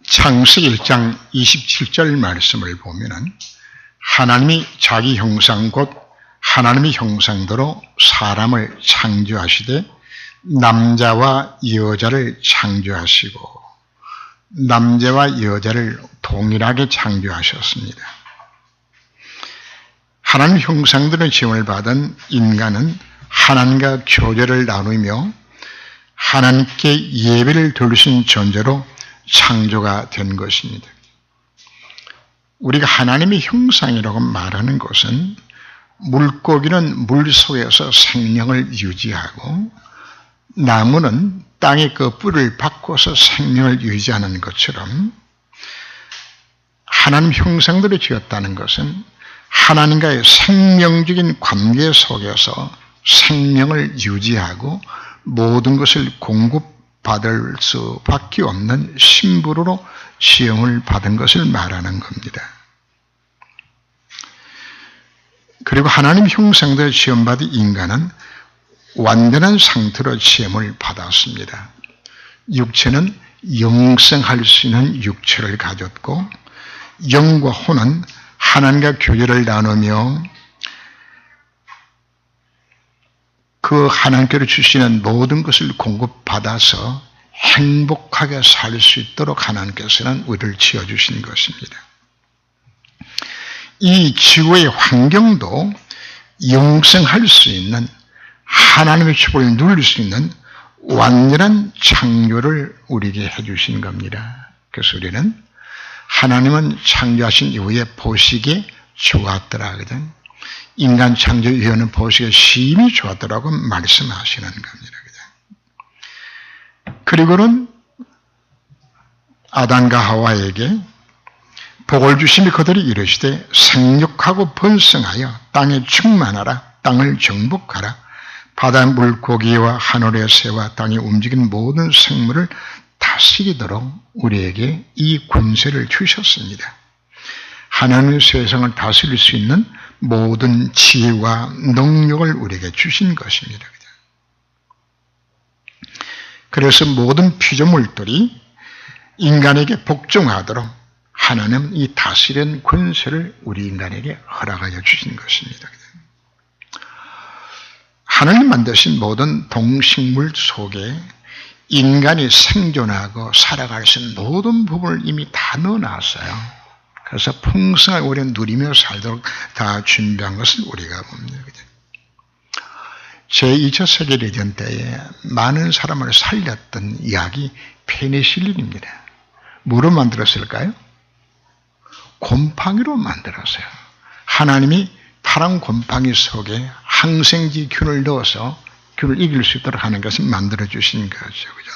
창세기 1장 27절 말씀을 보면은 하나님이 자기 형상 곧 하나님의 형상대로 사람을 창조하시되 남자와 여자를 창조하시고 남자와 여자를 동일하게 창조하셨습니다. 하나님 형상대로 지음을 받은 인간은 하나님과 교제를 나누며 하나님께 예배를 드릴 수 있는 존재로 창조가 된 것입니다. 우리가 하나님의 형상이라고 말하는 것은 물고기는 물 속에서 생명을 유지하고 나무는 땅의 그 뿔을 바꿔서 생명을 유지하는 것처럼 하나님 형상대로 지었다는 것은 하나님과의 생명적인 관계 속에서 생명을 유지하고 모든 것을 공급받을 수밖에 없는 심부름으로 지음을 받은 것을 말하는 겁니다. 그리고 하나님 형상대로 지음받은 인간은 완전한 상태로 지음을 받았습니다. 육체는 영생할 수 있는 육체를 가졌고 영과 혼은 하나님과 교제를 나누며 그 하나님께로 주시는 모든 것을 공급받아서 행복하게 살 수 있도록 하나님께서는 우리를 지어주신 것입니다. 이 지구의 환경도 영생할 수 있는 하나님의 축복을 누릴 수 있는 완전한 창조를 우리에게 해주신 겁니다. 그래서 우리는 하나님은 창조하신 이후에 보시기에 좋았더라. 인간 창조 이후에는 보시기에 심히 좋았더라고 말씀하시는 겁니다. 그리고는 아담과 하와에게 복을 주시며 그들이 이르시되 생육하고 번성하여 땅에 충만하라. 땅을 정복하라. 바다 물고기와 하늘의 새와 땅에 움직이는 모든 생물을 다스리도록 우리에게 이 권세를 주셨습니다. 하나님의 세상을 다스릴 수 있는 모든 지혜와 능력을 우리에게 주신 것입니다. 그래서 모든 피조물들이 인간에게 복종하도록 하나님은 이 다스리는 권세를 우리 인간에게 허락하여 주신 것입니다. 하나님 만드신 모든 동식물 속에 인간이 생존하고 살아갈 수 있는 모든 부분을 이미 다 넣어놨어요. 그래서 풍성하게 우리가 누리며 살도록 다 준비한 것을 우리가 봅니다. 제2차 세계대전 때에 많은 사람을 살렸던 약이 페니실린입니다. 뭐로 만들었을까요? 곰팡이로 만들었어요. 하나님이 파란 곰팡이 속에 항생제 균을 넣어서 균을 이길 수 있도록 하는 것을 만들어주신 거죠. 그죠?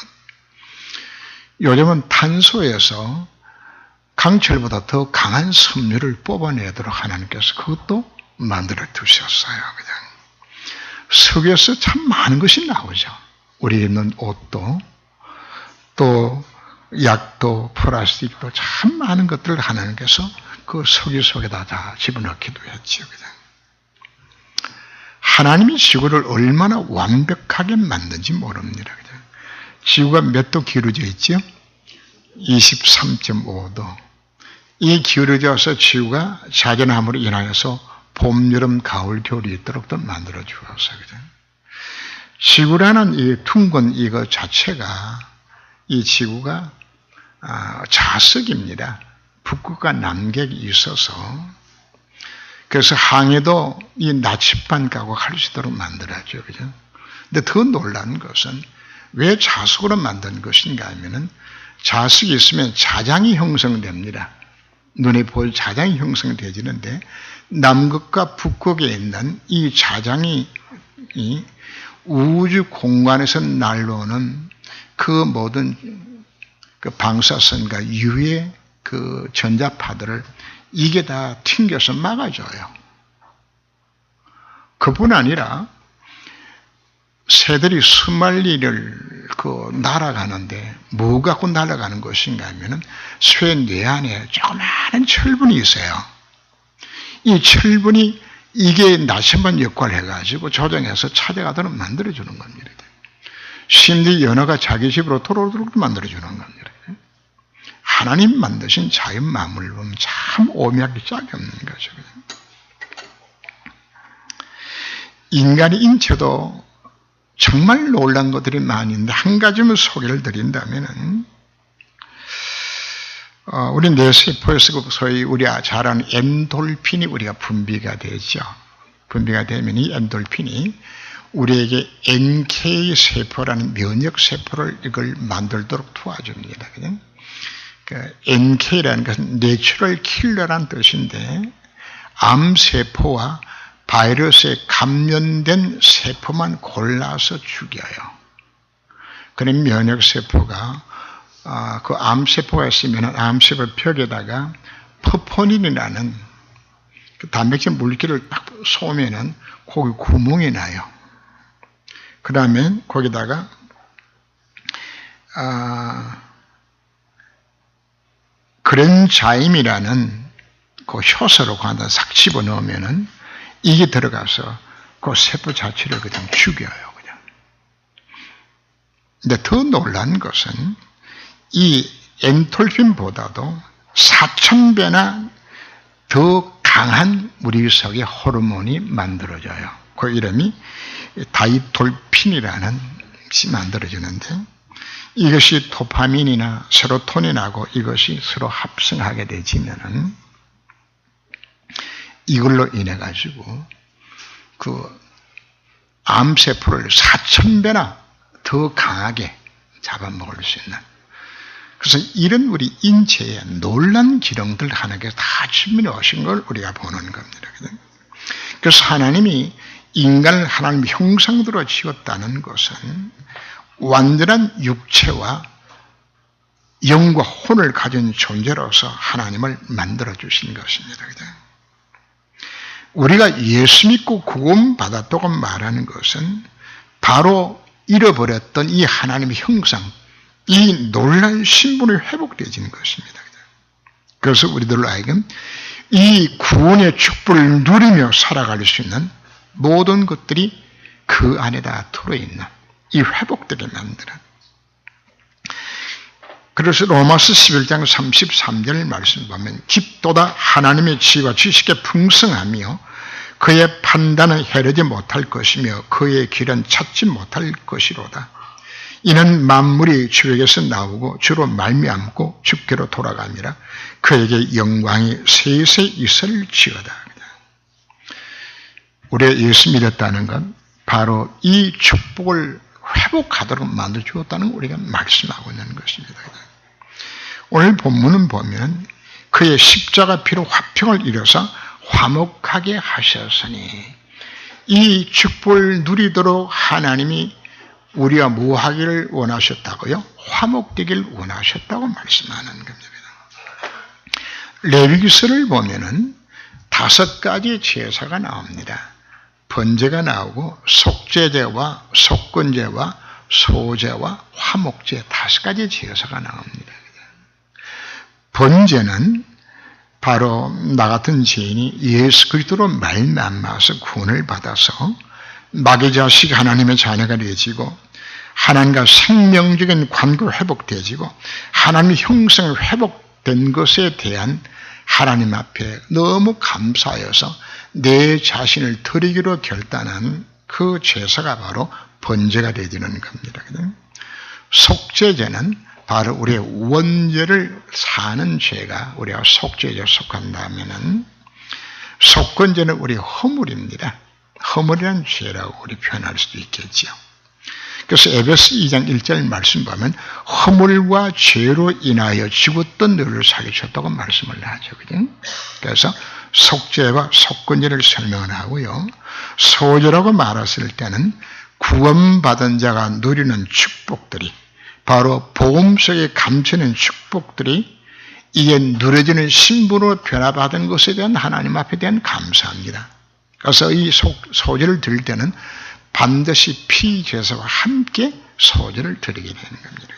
요즘은 탄소에서 강철보다 더 강한 섬유를 뽑아내도록 하나님께서 그것도 만들어 두셨어요. 그죠? 석유에서 참 많은 것이 나오죠. 우리 입는 옷도 또 약도 플라스틱도 참 많은 것들을 하나님께서 그 석유 속에다 다 집어넣기도 했죠. 하나님이 지구를 얼마나 완벽하게 만든지 모릅니다. 지구가 몇 도 기울어져 있죠? 23.5도. 이 기울어져서 지구가 자전함으로 인하여서 봄, 여름, 가을, 겨울이 있도록 또 만들어 주었어요. 지구라는 이 둥근 이거 자체가 이 지구가 자석입니다. 북극과 남극이 있어서 그래서 항해도 이 나침반 가고 할 수 있도록 만들어죠. 그죠? 근데 더 놀라운 것은 왜 자석으로 만든 것인가 하면은 자석이 있으면 자장이 형성됩니다. 눈에 보일 자장이 형성되지는데 남극과 북극에 있는 이 자장이 우주 공간에서 날아오는 그 모든 그 방사선과 유해 그 전자파들을 이게 다 튕겨서 막아줘요. 그뿐 아니라 새들이 수만리를 날아가는데 뭐 갖고 날아가는 것인가 하면은 쇠 뇌 안에 조그마한 철분이 있어요. 이 철분이 이게 나침반 역할을 해가지고 조정해서 찾아가도록 만들어주는 겁니다. 심지 연어가 자기 집으로 돌아오도록 만들어주는 겁니다. 하나님 만드신 자연 만물을 보면 참 오묘하기 짝이 없는 거죠. 인간의 인체도 정말 놀란 것들이 많이 있는데 한 가지만 소개를 드린다면은 우리 뇌세포에서 소위 우리가 잘 아는 엔돌핀이 우리가 분비가 되죠. 분비가 되면 이 엔돌핀이 우리에게 NK세포라는 면역세포를 이걸 만들도록 도와줍니다. 그냥 그 NK라는 것은 내추럴 킬러라는 뜻인데 암세포와 바이러스에 감염된 세포만 골라서 죽여요. 그런 면역세포가 그 암세포가 있으면 암세포 벽에다가 퍼포닌이라는 그 단백질 물질을 딱 쏘면은 거기 구멍이 나요. 그 다음에 거기다가 그랜자임이라는 그 효소로 거기다 싹 집어 넣으면은 이게 들어가서 그 세포 자체를 그냥 죽여요. 그냥. 근데 더 놀란 것은 이 엔돌핀보다도 4000배나 더 강한 우리 속의 호르몬이 만들어져요. 그 이름이 다이돌핀이라는 것이 만들어지는데 이것이 도파민이나 세로토닌하고 이것이 서로 합성하게 되지면은 이걸로 인해 가지고 그 암세포를 4000배나 더 강하게 잡아먹을 수 있는, 그래서 이런 우리 인체의 놀란 기능들 하나님께서 다 준비해 오신 걸 우리가 보는 겁니다. 그래서 하나님이 인간을 하나님 형상대로 지었다는 것은 완전한 육체와 영과 혼을 가진 존재로서 하나님을 만들어 주신 것입니다. 우리가 예수 믿고 구원받았다고 말하는 것은 바로 잃어버렸던 이 하나님의 형상, 이 놀라운 신분이 회복되어지는 것입니다. 그래서 우리들로 하여금 이 구원의 축복을 누리며 살아갈 수 있는 모든 것들이 그 안에다 들어있는 이 회복되게 만드는. 그래서 로마서 11장 33절 말씀 보면 깊도다 하나님의 지혜와 지식에 풍성하며 그의 판단은 헤르지 못할 것이며 그의 길은 찾지 못할 것이로다. 이는 만물이 주에게서 나오고 주로 말미암고 주께로 돌아가니라. 그에게 영광이 세세 있을지어다. 우리가 예수 믿었다는 건 바로 이 축복을 회복하도록 만들어 주었다는 우리가 말씀하고 있는 것입니다. 오늘 본문은 보면 그의 십자가 피로 화평을 이뤄서 화목하게 하셨으니 이 축복을 누리도록 하나님이 우리가 뭐 하기를 원하셨다고요? 화목되기를 원하셨다고 말씀하는 겁니다. 레위기서를 보면은 5가지 제사가 나옵니다. 번제가 나오고 속죄제와 속건제와 소제와 화목제 5가지 제사가 나옵니다. 번제는 바로 나 같은 죄인이 예수 그리스도로 말미암아서 구원을 받아서 마귀 자식 하나님의 자녀가 되어지고 하나님과 생명적인 관계가 회복되어지고 하나님의 형성이 회복된 것에 대한 하나님 앞에 너무 감사하여서 내 자신을 드리기로 결단한 그 제사가 바로 번제가 되어지는 겁니다. 속죄제는 바로 우리의 원죄를 사는 죄가 우리가 속죄제에 속한다면은, 속건제는 우리의 허물입니다. 허물이라는 죄라고 우리 표현할 수도 있겠지요. 그래서 에베소 2장 1절 말씀 보면 허물과 죄로 인하여 죽었던 너를 살리셨다고 말씀을 하죠. 그래서 속죄와 속건제를 설명을 하고요. 소제라고 말했을 때는 구원받은 자가 누리는 축복들이, 바로 복음 속에 감추는 축복들이 이게 누려지는 신분으로 변화받은 것에 대한 하나님 앞에 대한 감사합니다. 그래서 이 소제를 드릴 때는 반드시 피제사와 함께 소제를 드리게 되는 겁니다.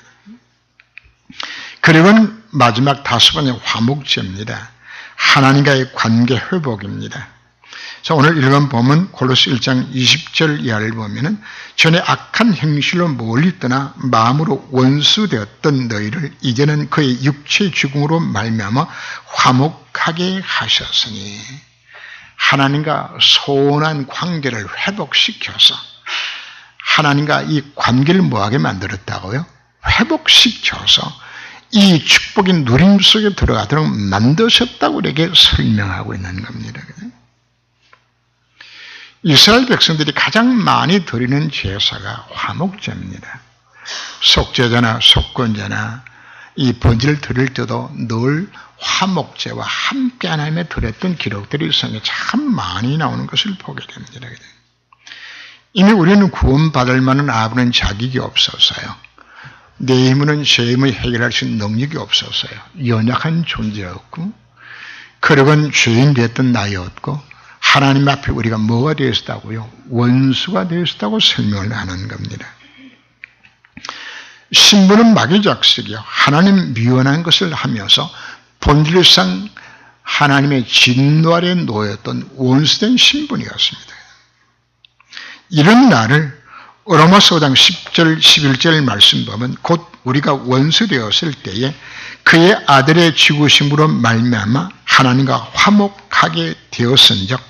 그리고 마지막 5번째 화목제입니다. 하나님과의 관계 회복입니다. 자, 오늘 읽은 본문 골로새 1장 20절 이하를 보면은 전에 악한 행실로 멀리 떠나 마음으로 원수되었던 너희를 이제는 그의 육체의 죽음으로 말미암아 화목하게 하셨으니, 하나님과 소원한 관계를 회복시켜서 하나님과 이 관계를 뭐하게 만들었다고요? 회복시켜서 이 축복의 누림 속에 들어가도록 만드셨다고 이렇게 설명하고 있는 겁니다. 이스라엘 백성들이 가장 많이 드리는 제사가 화목제입니다. 속죄제나 속건제나 이 번제를 드릴 때도 늘 화목제와 함께 하나님의 드렸던 기록들이 성경에 참 많이 나오는 것을 보게 됩니다. 이미 우리는 구원받을 만한 아무런 자격이 없어서요. 내 힘으로는 제 힘을 해결할 수 있는 능력이 없어서요. 연약한 존재였고, 그러건 죄인 됐던 나였고, 하나님 앞에 우리가 뭐가 되었다고요? 원수가 되었다고 설명을 하는 겁니다. 신부는 마귀 작식이요. 하나님 미워한 것을 하면서 본질상 하나님의 진노 아래 놓였던 원수된 신분이었습니다. 이런 나를 로마서 5장 10절 11절 말씀 보면 곧 우리가 원수 되었을 때에 그의 아들의 죽으심으로 말미암아 하나님과 화목하게 되었은즉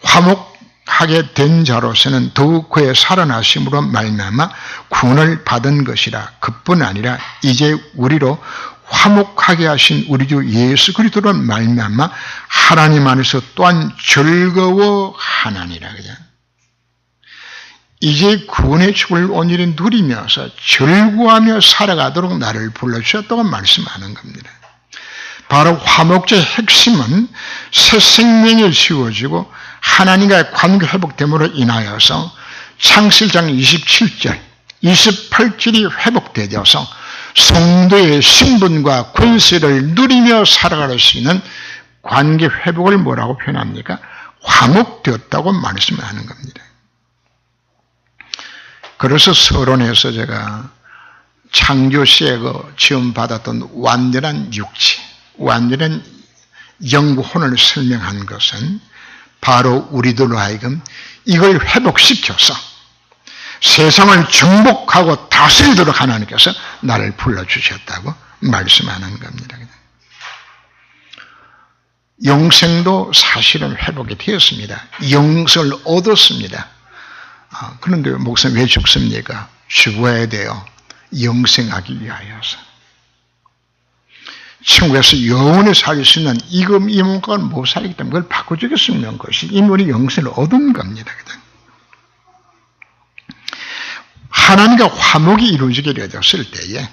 화목하게 된 자로서는 더욱 그의 살아나심으로 말미암아 구원을 받은 것이라. 그뿐 아니라 이제 우리로 화목하게 하신 우리 주 예수 그리스도로 말미암아 하나님 안에서 또한 즐거워하나니라. 그냥 이제 구원의 축을 온전히 누리면서 즐거워하며 살아가도록 나를 불러주셨다고 말씀하는 겁니다. 바로 화목제의 핵심은 새 생명이 지워지고 하나님과의 관계 회복됨으로 인하여서 창세기 27절, 28절이 회복되어서 성도의 신분과 권세를 누리며 살아갈 수 있는 관계 회복을 뭐라고 표현합니까? 화목되었다고 말씀을 하는 겁니다. 그래서 서론에서 제가 창조 시에 지음받았던 완전한 육체, 완전한 영혼을 설명한 것은 바로 우리들로 하여금 이걸 회복시켜서 세상을 정복하고 다스리도록 하나님께서 나를 불러주셨다고 말씀하는 겁니다. 영생도 사실은 회복이 되었습니다. 영생을 얻었습니다. 그런데 목사님 왜 죽습니까? 죽어야 돼요. 영생하기 위하여서. 천국에서 영원히 살 수 있는 이금 이 문과를 못 살기 때문에 그걸 바꿔주게 쓰는 것이 인물이 영생을 얻은 겁니다. 하나님과 화목이 이루어지게 되었을 때에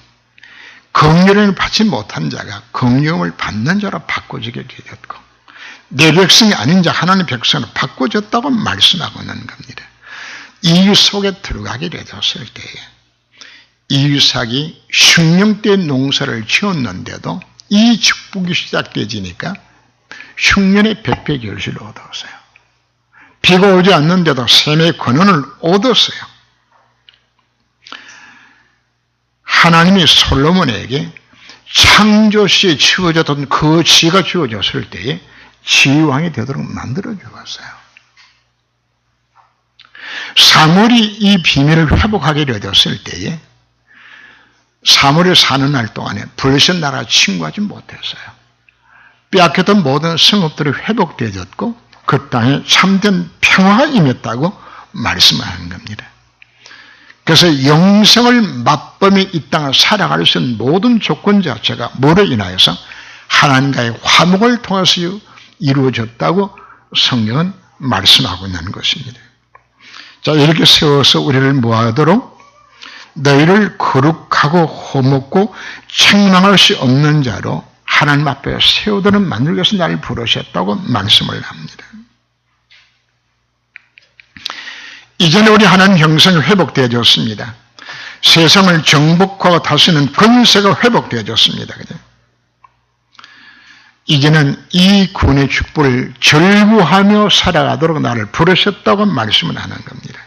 긍휼을 받지 못한 자가 긍휼을 받는 자로 바꿔지게 되었고, 내 백성이 아닌 자 하나님의 백성으로 바꿔졌다고 말씀하고 있는 겁니다. 이유 속에 들어가게 되었을 때에 이삭이 흉년 때 농사를 지었는데도 이 축복이 시작되지니까 흉년의 백배 결실을 얻었어요. 비가 오지 않는데도 샘의 근원을 얻었어요. 하나님이 솔로몬에게 창조 시에 주어졌던 그 지가 주어졌을 때에 지왕이 되도록 만들어 주었어요. 사물이 이 비밀을 회복하게 되었을 때에 사물에 사는 날 동안에 블레셋 나라 침공하지 못했어요. 빼앗겼던 모든 성읍들이 회복되어졌고 그 땅에 참된 평화가 임했다고 말씀하는 겁니다. 그래서 영생을 맛보며 이 땅을 살아갈 수 있는 모든 조건 자체가 뭐로 인하여서 하나님과의 화목을 통해서 이루어졌다고 성경은 말씀하고 있는 것입니다. 자, 이렇게 세워서 우리를 모아도록 너희를 거룩하고 험없고 책망할 수 없는 자로 하나님 앞에 세우도록 만들기 위해서 나를 부르셨다고 말씀을 합니다. 이제는 우리 하나님 형상이 회복되어졌습니다. 세상을 정복하고 다스리는 권세가 회복되어졌습니다. 이제는 이 구원의 축복을 절구하며 살아가도록 나를 부르셨다고 말씀을 하는 겁니다.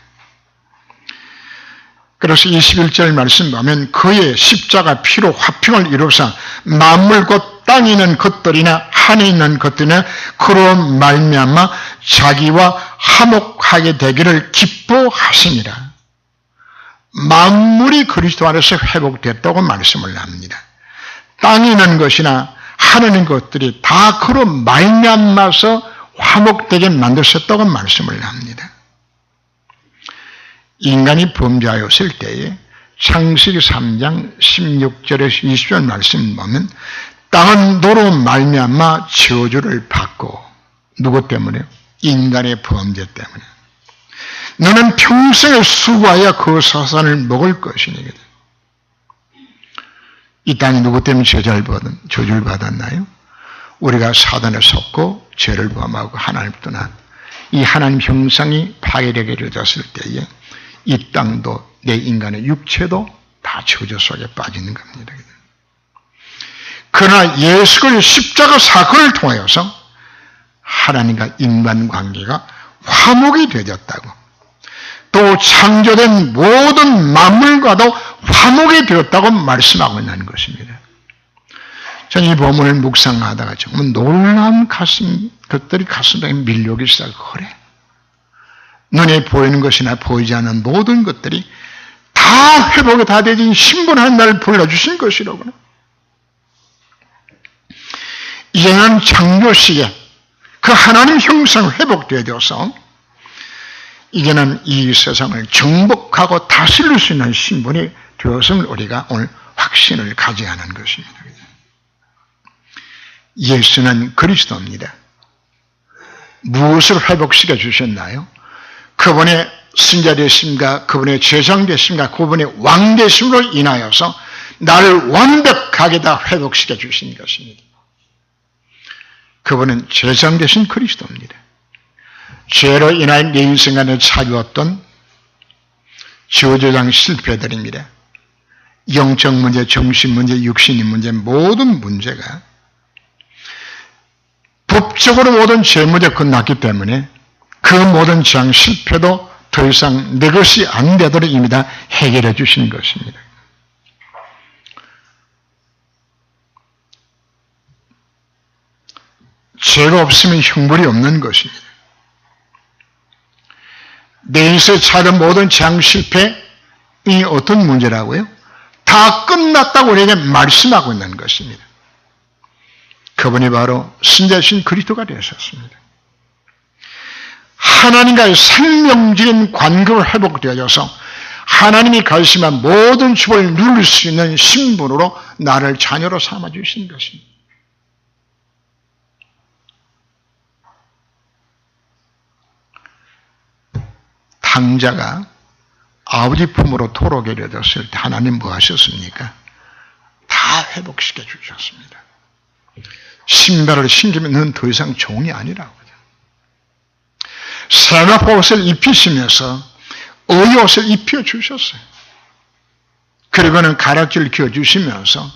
그래서 21절 말씀 보면 그의 십자가 피로 화평을 이루사 만물 곧 땅에 있는 것들이나 하늘에 있는 것들이나 그로 말미암아 자기와 화목하게 되기를 기뻐하시니라. 만물이 그리스도 안에서 회복됐다고 말씀을 합니다. 땅에 있는 것이나 하늘에 있는 것들이 다 그로 말미암아서 화목되게 만드셨다고 말씀을 합니다. 인간이 범죄하였을 때에 창세기 3장 16절에서 20절 말씀 보면 땅은 너로 말미암아 저주를 받고 누구 때문에? 인간의 범죄 때문에. 너는 평생을 수고하여 그 사산을 먹을 것이니. 이 땅이 누구 때문에 저주를 받았나요? 우리가 사단에 속고 죄를 범하고 하나님 떠난 이 하나님 형상이 파괴되게 되었을 때에 이 땅도 내 인간의 육체도 다 저주 속에 빠지는 겁니다. 그러나 예수 그리스도의 십자가 사건을 통하여서 하나님과 인간관계가 화목이 되었다고, 또 창조된 모든 만물과도 화목이 되었다고 말씀하고 있는 것입니다. 저는 이 본문을 묵상하다가 정말 놀라운 것들이 가슴에 밀려오기 시작하고, 그래, 눈에 보이는 것이나 보이지 않는 모든 것들이 다 회복이 다 되진 신분한 나를 불러주신 것이라고요. 이제는 창조시에 그 하나님 형상 회복되어서 이제는 이 세상을 정복하고 다스릴 수 있는 신분이 되었음을 우리가 오늘 확신을 가져야 하는 것입니다. 예수는 그리스도입니다. 무엇을 회복시켜 주셨나요? 그분의 신자 되심과 그분의 제장 되심과 그분의 왕 되심으로 인하여서 나를 완벽하게 다 회복시켜 주신 것입니다. 그분은 제장 되신 그리스도입니다. 죄로 인하여 내 인생 안에 찾아왔던 저주장 실패들입니다. 영적 문제, 정신 문제, 육신의 문제, 모든 문제가 법적으로 모든 죄 문제 끝났기 때문에 그 모든 재앙 실패도 더 이상 내 것이 안 되도록 이미 다 해결해 주신 것입니다. 죄가 없으면 형벌이 없는 것입니다. 내 인생에 찾은 모든 재앙 실패이 어떤 문제라고요? 다 끝났다고 우리에게 말씀하고 있는 것입니다. 그분이 바로 신자신 그리스도가 되셨습니다. 하나님과의 생명적인 관계가 회복되어져서 하나님이 가르치면 모든 축복을 누릴 수 있는 신분으로 나를 자녀로 삼아주신 것입니다. 탕자가 아버지 품으로 돌아오게 되었을 때 하나님 뭐 하셨습니까? 다 회복시켜 주셨습니다. 신발을 신기면 너는 더 이상 종이 아니라고. 세마포 옷을 입히시면서 의의 옷을 입혀주셨어요. 그리고는 가락지를 끼워주시면서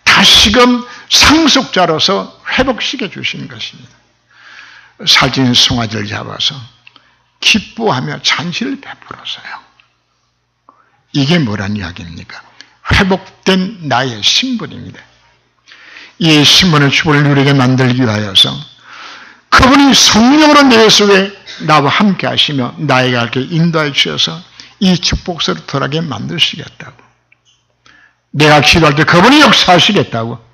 다시금 상속자로서 회복시켜 주신 것입니다. 살찐 송아지를 잡아서 기뻐하며 잔치를 베풀었어요. 이게 뭐란 이야기입니까? 회복된 나의 신분입니다. 이 신분의 축복을 누리게 만들기 위하여서 그분이 성령으로 내 속에 나와 함께 하시며 나에게 이렇게 인도해 주셔서 이 축복서를 덜하게 만드시겠다고. 내가 기도할 때 그분이 역사하시겠다고.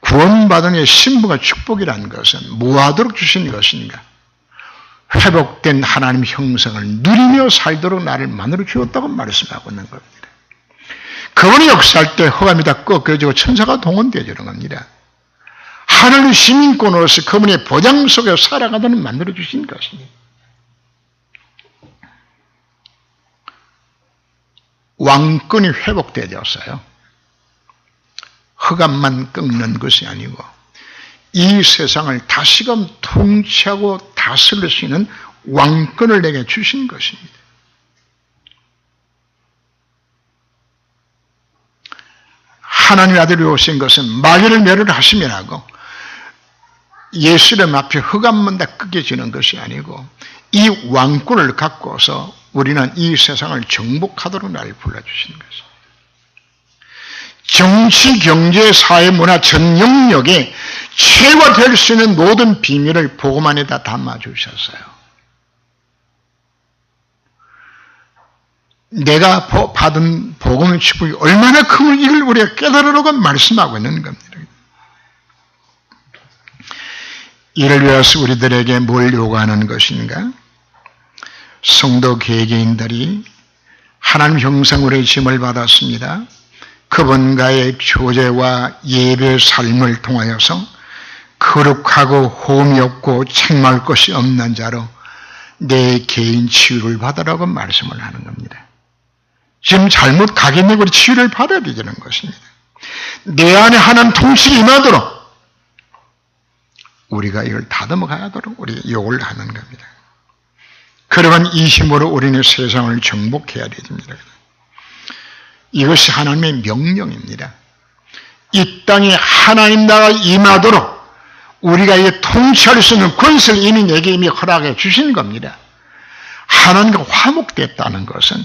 구원받은 의 신분과 축복이라는 것은 뭐하도록 주신 것인가? 회복된 하나님 형상을 누리며 살도록 나를 만들어 주었다고 말씀하고 있는 겁니다. 그분이 역사할 때 허감이 다 꺾여지고 천사가 동원되어지는 겁니다. 하늘 시민권으로서 그분의 보장 속에 살아가도록 만들어주신 것입니다. 왕권이 회복되어졌어요. 흑암만 꺾는 것이 아니고 이 세상을 다시금 통치하고 다스릴 수 있는 왕권을 내게 주신 것입니다. 하나님의 아들이 오신 것은 마귀를 멸하심이라고 예수님 앞에 흑암만 다 꺾여지는 것이 아니고 이 왕권을 갖고서 우리는 이 세상을 정복하도록 나를 불러주신 것입니다. 정치, 경제, 사회, 문화 전 영역에 최고가 될 수 있는 모든 비밀을 복음 안에다 담아주셨어요. 내가 받은 복음의 축복이 얼마나 큰 이걸 우리가 깨달으라고 말씀하고 있는 겁니다. 이를 위해서 우리들에게 뭘 요구하는 것인가? 성도 개개인들이 하나님 형상으로의 짐을 받았습니다. 그분과의 교제와 예배 삶을 통하여서 거룩하고 홈이 없고 책망할 것이 없는 자로 내 개인 치유를 받으라고 말씀을 하는 겁니다. 지금 잘못 각인되고 치유를 받아야 되는 것입니다. 내 안에 하나님 통치가 임하도록 우리가 이걸 다듬어 가도록 우리 요구를 하는 겁니다. 그러한 이 힘으로 우리는 세상을 정복해야 됩니다. 이것이 하나님의 명령입니다. 이 땅에 하나님 나라가 임하도록 우리가 이 통치할 수 있는 권세를 이미 내게 이미 허락해 주신 겁니다. 하나님과 화목됐다는 것은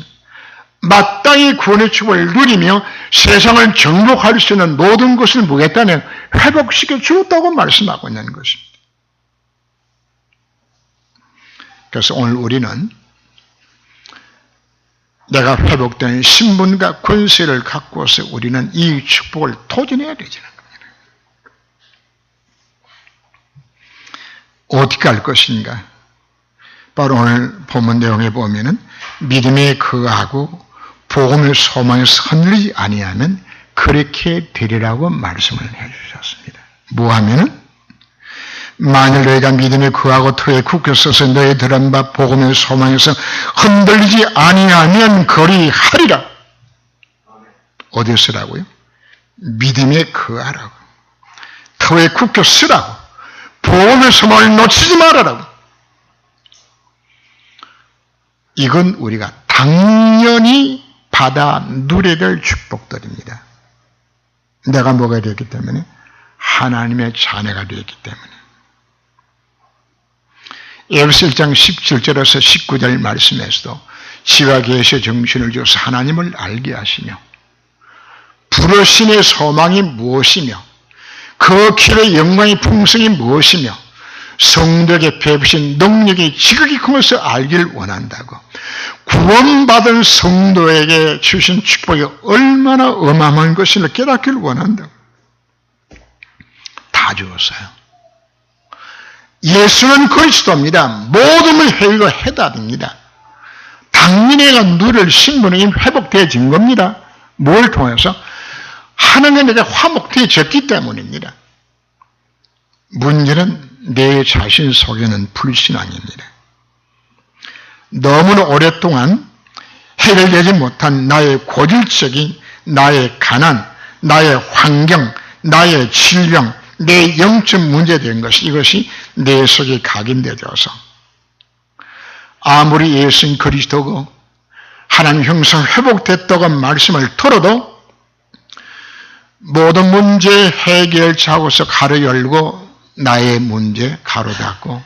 마땅히 구원의 축복을 누리며 세상을 정복할 수 있는 모든 것을 무겠다는 회복시켜 주었다고 말씀하고 있는 것입니다. 그래서 오늘 우리는 내가 회복된 신분과 권세를 갖고서 우리는 이 축복을 도전해야 되지는 겁니다. 어떻게 할 것인가? 바로 오늘 본문 내용에 보면은 믿음에 거하고 복음의 소망에서 흔들리지 아니하면 그렇게 되리라고 말씀을 해주셨습니다. 뭐하면은 만일 너희가 믿음에 거하고 터에 굳게 서서 너희 들은 바 복음의 소망에서 흔들리지 아니하면 그리하리라. 어디에 쓰라고요? 믿음에 거하라고. 터에 굳게 서라고. 복음의 소망을 놓치지 말아라고. 이건 우리가 당연히 받아 누려야 될 축복들입니다. 내가 뭐가 되었기 때문에? 하나님의 자녀가 되었기 때문에. 에베소 1장 17절에서 19절 말씀에서도 지가 계셔 정신을 주어서 하나님을 알게 하시며 부르심의 소망이 무엇이며 그 길의 영광의 풍성이 무엇이며 성도에게 베푸신 능력이 지극히 큰 것을 알기를 원한다고. 구원받은 성도에게 주신 축복이 얼마나 어마어마한 것을 깨닫기를 원한다고. 다 주었어요. 예수는 그리스도입니다. 모든 걸 해결 해답입니다. 당연히 내가 누릴 신분이 회복되어진 겁니다. 뭘 통해서? 하나님과 내가 화목되어졌기 때문입니다. 문제는 내 자신 속에는 불신앙입니다. 너무나 오랫동안 해결되지 못한 나의 고질적인 나의 가난, 나의 환경, 나의 질병, 내 영적 문제된 것이 이것이 내 속에 각인되어서 아무리 예수님 그리스도고 하나님 형상 회복됐다고 말씀을 들어도 모든 문제 해결자고서 가로 열고 나의 문제 가로 닫고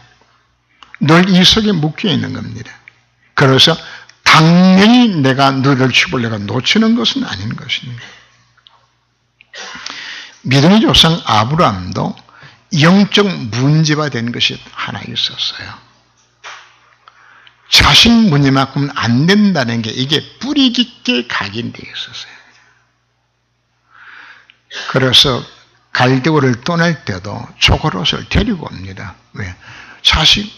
늘 이 속에 묶여 있는 겁니다. 그래서 당연히 내가 누릴 축복을 내가 놓치는 것은 아닌 것입니다. 믿음의 조상 아브라함도 영적 문제가 된 것이 하나 있었어요. 자신 문제만큼은 안 된다는 게 이게 뿌리 깊게 각인되어 있었어요. 그래서 갈대고를 떠날 때도 초고롯을 데리고 옵니다. 왜? 자식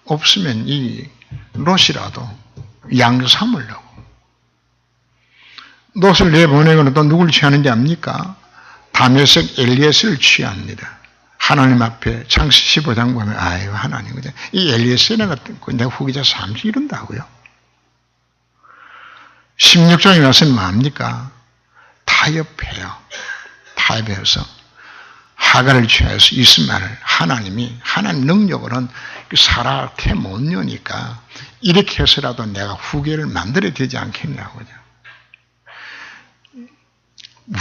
없으면 이 롯이라도 양 삼으려고. 롯을 내보내고는 또 누굴 취하는지 압니까? 다메섹 엘리에스를 취합니다. 하나님 앞에 창세기 15장 보면 아유 하나님 그냥 이 엘리에스는 내가 후기자 삼시 이른다고요. 16장에 와서는 뭡니까? 타협해요. 타협해서 하갈을 취해서 이스마엘을 하나님이 하나님 능력으로는 사라한테 못 여니까 이렇게 해서라도 내가 후계를 만들어야 되지 않겠냐고.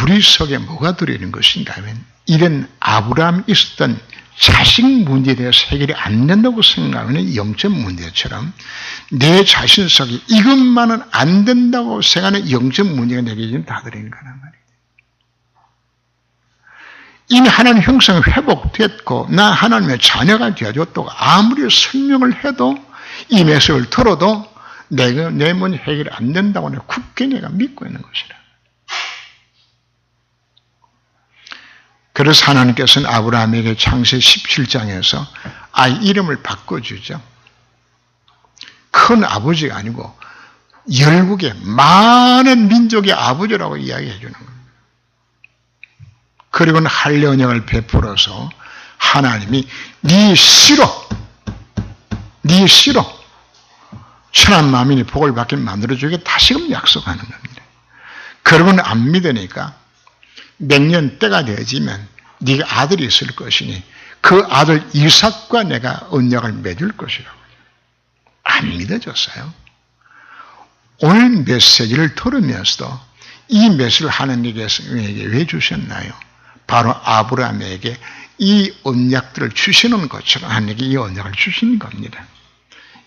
우리 속에 뭐가 들어있는 것인가 하면 이런 아브라함이 있었던 자식 문제에 대해서 해결이 안 된다고 생각하는 영적 문제처럼 내 자신 속에 이것만은 안 된다고 생각하는 영적 문제가 내게 지금 다 들어있는 거란 말이에요. 이미 하나님 형성 회복됐고 나 하나님의 자녀가 되어줬다고 아무리 설명을 해도 이 메시지를 들어도 내 문제 해결이 안 된다고 굳게 내가 믿고 있는 것이라. 그래서 하나님께서는 아브라함에게 창세기 17장에서 아이 이름을 바꿔주죠. 큰 아버지가 아니고 열국의 많은 민족의 아버지라고 이야기해 주는 겁니다. 그리고는 할례 언약을 베풀어서 하나님이 네 씨로 천한 만민이 복을 받게 만들어주게 다시금 약속하는 겁니다. 그러고는 안 믿으니까 몇 년 때가 되어지면 네가 아들이 있을 것이니 그 아들 이삭과 내가 언약을 맺을 것이라고. 안 믿어졌어요. 오늘 메시지를 들으면서도 이 메시지를 하나님에게 왜 주셨나요? 바로 아브라함에게 이 언약들을 주시는 것처럼 하나님께 이 언약을 주신 겁니다.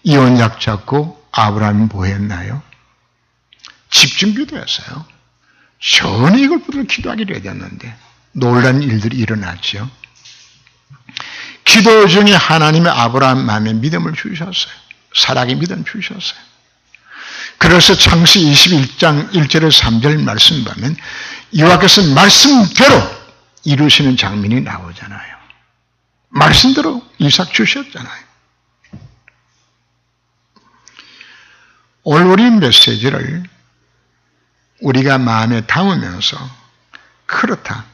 이 언약 잡고 아브라함이 뭐 했나요? 집중 기도했어요. 전혀 이걸 붙들고 기도하기로 했는데 놀라운 일들이 일어났죠. 기도 중에 하나님의 아브라함 마음에 믿음을 주셨어요. 살아계 믿음을 주셨어요. 그래서 창세기 21장 1절에서 3절 말씀 보면 여호와께서 말씀대로 이루시는 장면이 나오잖아요. 말씀대로 이삭 주셨잖아요. 오늘 우리 메시지를 우리가 마음에 담으면서 그렇다.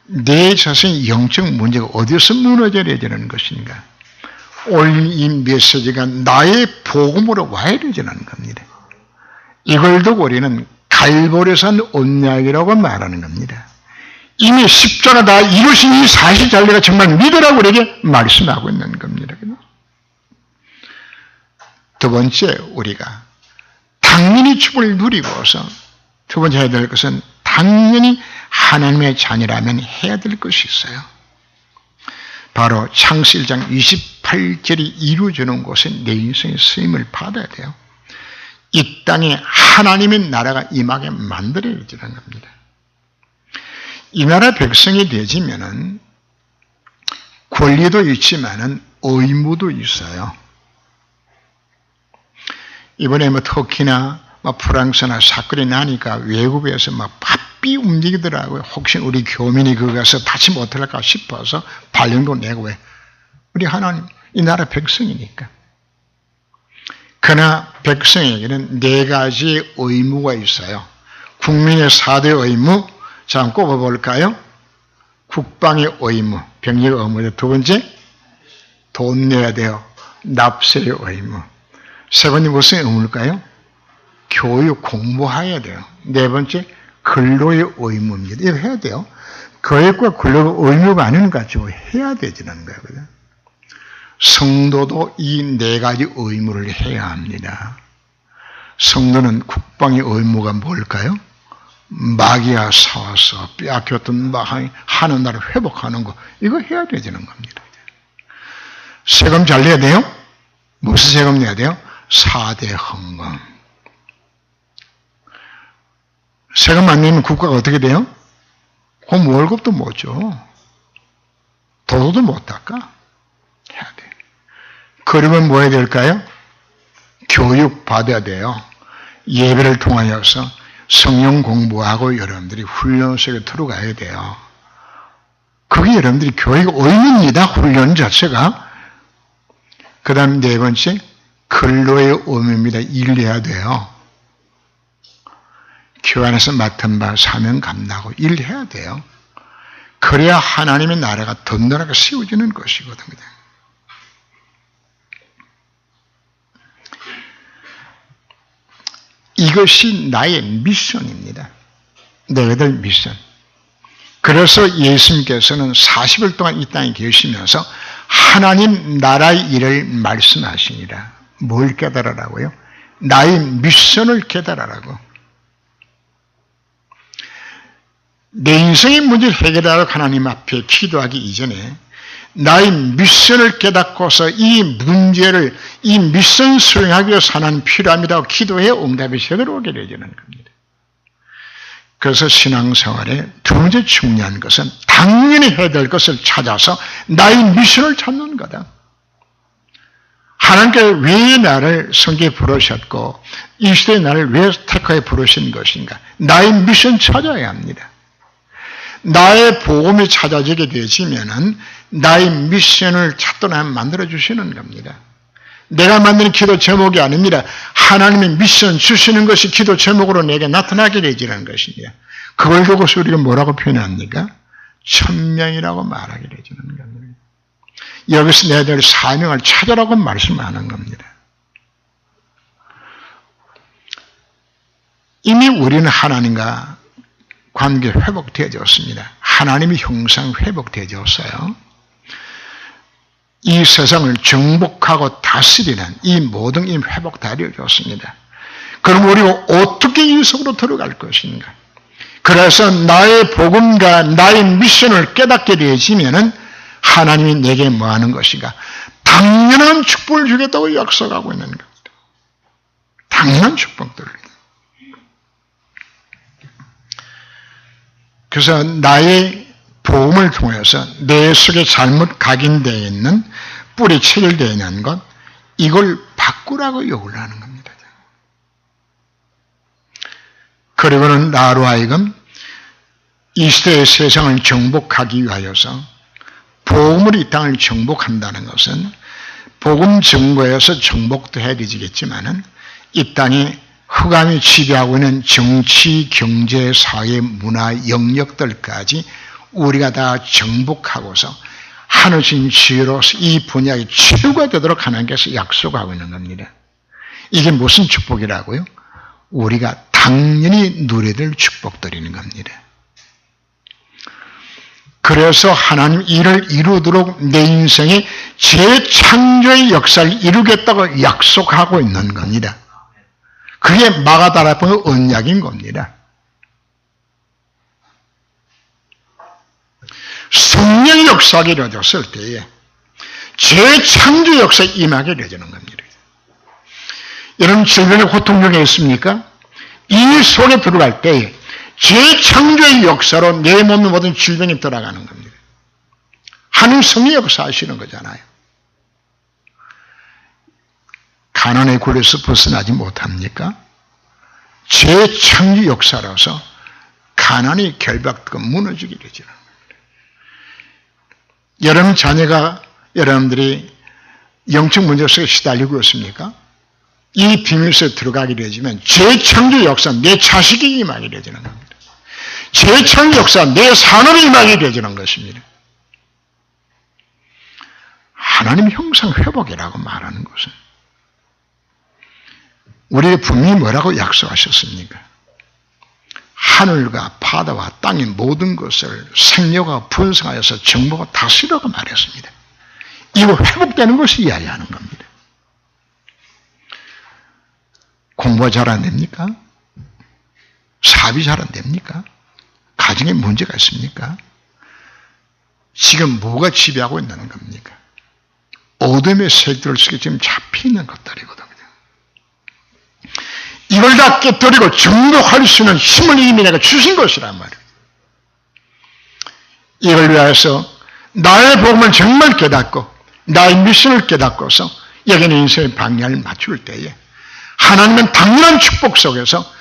내 자신의 영적 문제가 어디서 무너져야 되는 것인가? 오늘 이 메시지가 나의 복음으로 와야 되는 겁니다. 이걸 두고 우리는 갈보리산 언약이라고 말하는 겁니다. 이미 십자가 다 이루신 이 사실 자체가 정말 믿으라고 우리에게 말씀하고 있는 겁니다. 두 번째, 우리가 당연히 축복을 누리고서 두 번째 해야 될 것은 당연히 하나님의 자녀라면 해야 될 것이 있어요. 바로 창세기 1장 28절이 이루어지는 곳에 내 인생의 쓰임을 받아야 돼요. 이 땅에 하나님의 나라가 임하게 만들어야 되는 겁니다. 이 나라 백성이 되지면은 권리도 있지만은 의무도 있어요. 이번에 터키나 프랑스나 사건이 나니까 외국에서 바삐 움직이더라고요. 혹시 우리 교민이 거기 가서 다치 못할까 싶어서 발령도 내고 왜? 우리 하나님 이 나라 백성이니까. 그러나 백성에게는 4가지 의무가 있어요. 국민의 4대 의무, 자 한번 꼽아볼까요? 국방의 의무, 병력의 의무. 두 번째, 돈 내야 돼요. 납세의 의무. 세 번째 무슨 의무일까요? 교육, 공부해야 돼요. 네 번째, 근로의 의무입니다. 이거 해야 돼요. 교육과 근로가 의무가 아닌 것 가지고 해야 되지는 거예요. 성도도 이 4가지 의무를 해야 합니다. 성도는 국방의 의무가 뭘까요? 마귀가 사와서 빼앗겼던 하는 나라를 회복하는 거, 이거 해야 되지는 겁니다. 세금 잘 내야 돼요? 무슨 세금 내야 돼요? 4대 헌금. 세금 안 내면 국가가 어떻게 돼요? 그럼 월급도 못 줘. 도도도 못 닦아. 해야 돼. 그러면 뭐 해야 될까요? 교육 받아야 돼요. 예배를 통하여서 성령 공부하고 여러분들이 훈련 속에 들어가야 돼요. 그게 여러분들이 교육 의무입니다. 훈련 자체가. 그 다음 4번째, 근로의 의무입니다. 일해야 돼요. 교회 안에서 맡은 바 사명 감당하고 일해야 돼요. 그래야 하나님의 나라가 든든하게 세워지는 것이거든요. 이것이 나의 미션입니다. 너희들 미션. 그래서 예수님께서는 40일 동안 이 땅에 계시면서 하나님 나라의 일을 말씀하시니라. 뭘 깨달으라고요? 나의 미션을 깨달으라고. 내 인생의 문제를 해결하라고 하나님 앞에 기도하기 이전에 나의 미션을 깨닫고서 이 문제를, 이 미션 수행하기 위해서 하나님 필요합니다고 기도해 응답이 제대로 오게 되는 겁니다. 그래서 신앙생활의 두 번째 중요한 것은 당연히 해야 될 것을 찾아서 나의 미션을 찾는 거다. 하나님께서 왜 나를 성경에 부르셨고 이 시대에 나를 왜 택하여 부르신 것인가? 나의 미션 찾아야 합니다. 나의 복음이 찾아지게 되시면은 나의 미션을 찾도록 만들어주시는 겁니다. 내가 만드는 기도 제목이 아닙니다. 하나님의 미션 주시는 것이 기도 제목으로 내게 나타나게 되지는 것입니다. 그걸 보고서 우리가 뭐라고 표현합니까? 천명이라고 말하게 되지는 겁니다. 여기서 내야 될 사명을 찾으라고 말씀하는 겁니다. 이미 우리는 하나님과 관계 회복되어졌습니다. 하나님의 형상 회복되어졌어요. 이 세상을 정복하고 다스리는 이 모든 힘 회복되어졌습니다. 그럼 우리가 어떻게 이 속으로 들어갈 것인가? 그래서 나의 복음과 나의 미션을 깨닫게 되어지면은 하나님이 내게 뭐 하는 것인가? 당연한 축복을 주겠다고 약속하고 있는 겁니다. 당연한 축복들을. 그래서 나의 복음을 통해서 내 속에 잘못 각인되어 있는 뿌리 체결되어 있는 것, 이걸 바꾸라고 요구를 하는 겁니다. 그리고는 나로 하여금 이 시대의 세상을 정복하기 위하여서 복음으로 이 땅을 정복한다는 것은 복음 증거에서 정복도 해야 되지겠지만은 이 땅에 흑암이 지배하고 있는 정치, 경제, 사회, 문화 영역들까지 우리가 다 정복하고서 하늘신 지혜로서 이 분야의 최고가 되도록 하나님께서 약속하고 있는 겁니다. 이게 무슨 축복이라고요? 우리가 당연히 누려들 축복드리는 겁니다. 그래서 하나님 이를 이루도록 내 인생의 재창조의 역사를 이루겠다고 약속하고 있는 겁니다. 그게 마가다락방의 언약인 겁니다. 성령의 역사가 이루어졌을 때에 재창조 역사에 임하게 되어지는 겁니다. 여러분 질병의 고통 중에 있습니까? 이 속에 들어갈 때에 재창조의 역사로 내 몸의 모든 질병이 들어가는 겁니다. 하나님 성령의 역사하시는 거잖아요. 가난에 굴려서 벗어나지 못합니까? 재창조 역사라서 가난이 결박되고 무너지게 되죠. 여러분 자녀가 여러분들이 영적 문제 속에 시달리고 있습니까? 이 비밀 속에 들어가게 되지만 재창조 역사 내 자식이 임하게 되지는 겁니다. 재창조 역사 내 산업이 임하게 되지는 것입니다. 하나님 형상 회복이라고 말하는 것은 우리에게 분명히 뭐라고 약속하셨습니까? 하늘과 바다와 땅의 모든 것을 생명과 분성하여서 정복하고 다스리라고 말했습니다. 이거 회복되는 것을 이야기하는 겁니다. 공부가 잘 안 됩니까? 사업이 잘 안 됩니까? 가정에 문제가 있습니까? 지금 뭐가 지배하고 있는 겁니까? 어둠의 세력들 속에 지금 잡혀있는 것들이거든요. 이걸 다 깨뜨리고 정복할 수 있는 힘을 이미 내가 주신 것이란 말이에요. 이걸 위하여서 나의 복음을 정말 깨닫고 나의 미션을 깨닫고서 여기는 인생의 방향을 맞출 때에 하나님은 당연한 축복 속에서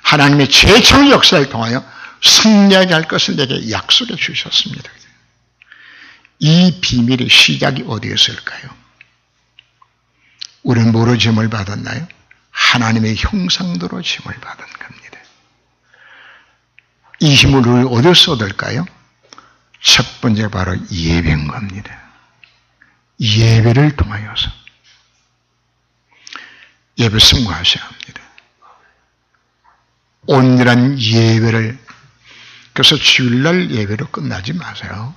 하나님의 재창조 역사를 통하여 승리하게 할 것을 내게 약속해 주셨습니다. 이 비밀의 시작이 어디에 있을까요? 우리는 뭐로 점을 받았나요? 하나님의 형상대로 점을 받은 겁니다. 이 힘을 우리 어디서 얻을까요? 첫 번째 바로 예배인 겁니다. 예배를 통하여서 예배 승화하셔야 합니다. 온전한 예배를 그래서 주일날 예배로 끝나지 마세요.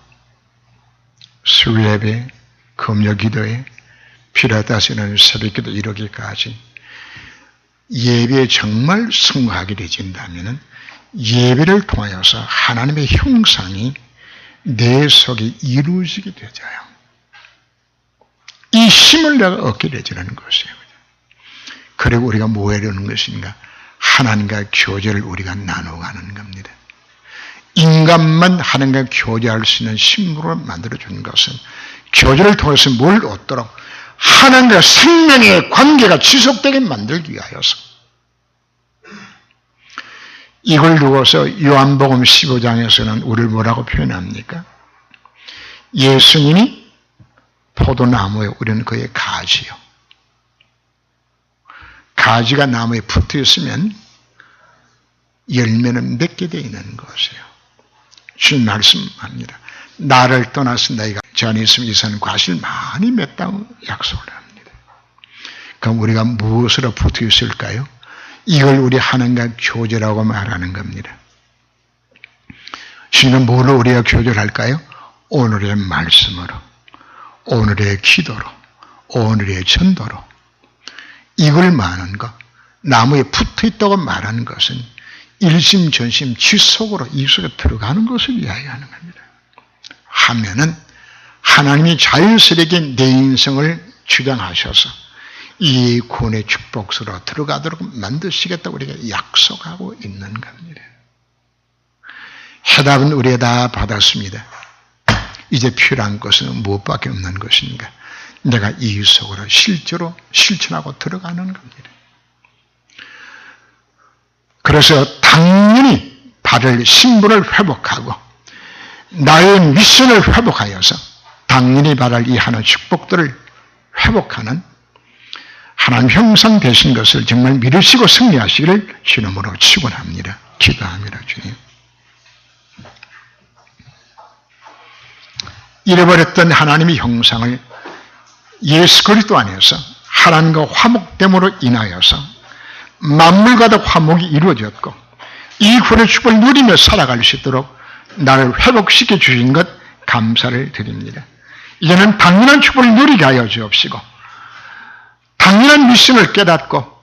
수요일 예배, 금요 기도에 필요하다시는 새벽 기도 이루기까지 예배에 정말 승화하게 되진다면 예배를 통하여서 하나님의 형상이 내 속에 이루어지게 되져요. 이 힘을 내가 얻게 되지는 것이에요. 그리고 우리가 뭐 하려는 것인가? 하나님과 교제를 우리가 나눠가는 겁니다. 인간만 하나님과 교제할 수 있는 신부로 만들어준 것은 교제를 통해서 뭘 얻도록 하나님과 생명의 관계가 지속되게 만들기 위하여서, 이걸 두고서 요한복음 15장에서는 우리를 뭐라고 표현합니까? 예수님이 포도나무에, 우리는 그의 가지요. 가지가 나무에 붙어 있으면 열매는 맺게 되어 있는 것이에요. 주님 말씀합니다. 나를 떠나서 너희가 저 안에 있으면 이 산은 과실 많이 맺다고 약속을 합니다. 그럼 우리가 무엇으로 붙어 있을까요? 이걸 우리 하나님과 교제라고 말하는 겁니다. 주님은 뭐로 우리가 교제를 할까요? 오늘의 말씀으로, 오늘의 기도로, 오늘의 전도로. 이걸 말하는 것, 나무에 붙어 있다고 말하는 것은 일심전심 지속으로 이 속에 들어가는 것을 이야기하는 겁니다. 하면은 하나님이 자연스럽게 내 인생을 주장하셔서 이 구원의 축복으로 들어가도록 만드시겠다고 우리가 약속하고 있는 겁니다. 해답은 우리가 다 받았습니다. 이제 필요한 것은 무엇밖에 없는 것인가? 내가 이 속으로 실제로 실천하고 들어가는 겁니다. 그래서 당연히 받을 신분을 회복하고 나의 미션을 회복하여서 당연히 받을 이 하나의 축복들을 회복하는 하나님 형상 되신 것을 정말 믿으시고 승리하시기를 주님으로 축원합니다. 기도합니다. 주님. 잃어버렸던 하나님의 형상을 예수 그리스도 안에서 하나님과 화목됨으로 인하여서 만물과도 화목이 이루어졌고 이 구원의 축복을 누리며 살아갈 수 있도록 나를 회복시켜 주신 것 감사를 드립니다. 이제는 당연한 축복을 누리게 하여 주옵시고 당연한 미션을 깨닫고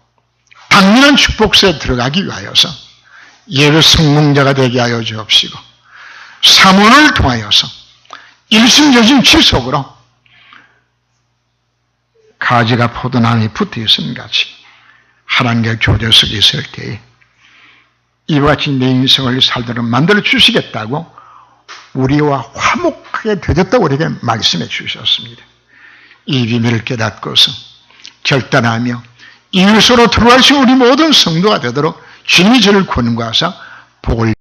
당연한 축복세에 들어가기 위하여서 예배 성공자가 되게 하여 주옵시고 사모를 통하여서 일심전심 지속으로 가지가 포도나무에 붙어 있는 같이 하나님과 교제 속에 있을 때에 이와 같이 내 인생을 살도록 만들어 주시겠다고 우리와 화목하게 되었다고 우리에게 말씀해 주셨습니다. 이 비밀을 깨닫고서 결단하며 이웃으로 들어갈 수 있는 우리 모든 성도가 되도록 주님이 저를 권고하사 복을